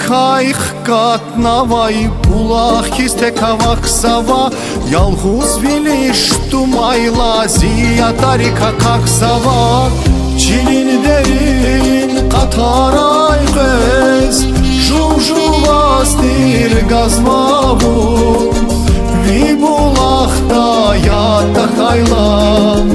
Kayık katnavay bulaq kiste kavaksava Yalğuz viliş tumayla ziya tarika kaksava Çilin derin kataray kız Juvjuvastir gazmavun Vi bulaqda yatta kaylan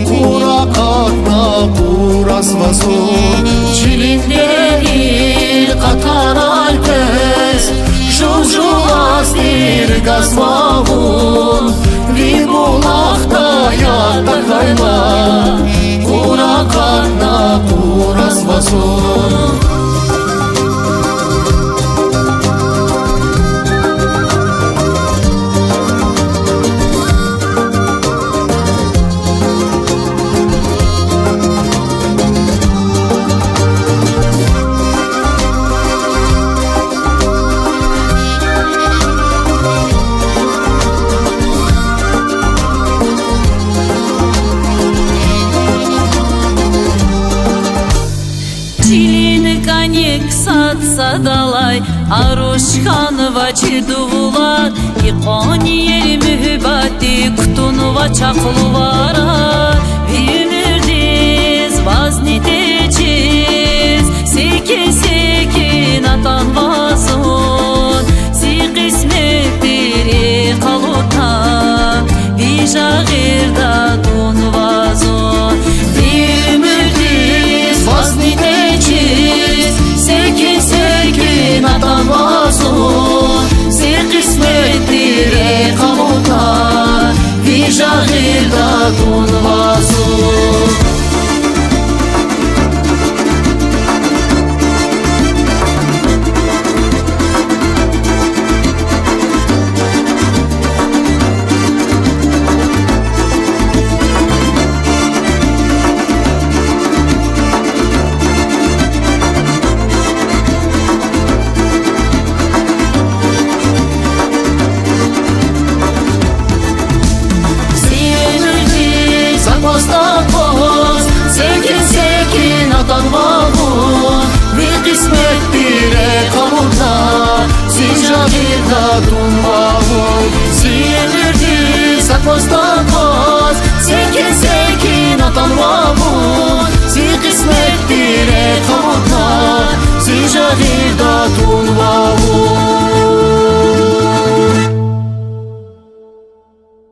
Kura katna kuras vazun Çilin derin kataray kız Juvjuvastir gazmavun Vi bulaqda yatta kaylan Kura katna kuras vazun Çilin kanik satsadalay Aruşkanva çiduvula İkoniye mühibati Kutunva çakluvara Vimirdiz vazniteciz Seki seki natan vazun Si kısmetleri kalutan Vijagirda dun vazun Vimirdiz vazniteciz Seki seki natan vazun Si kısmetleri kalutan Vijagirda dun vazun Sekin atan vavun Bir kısmettire kavurda Sicagirda tun vavun Sinirdi sakmazda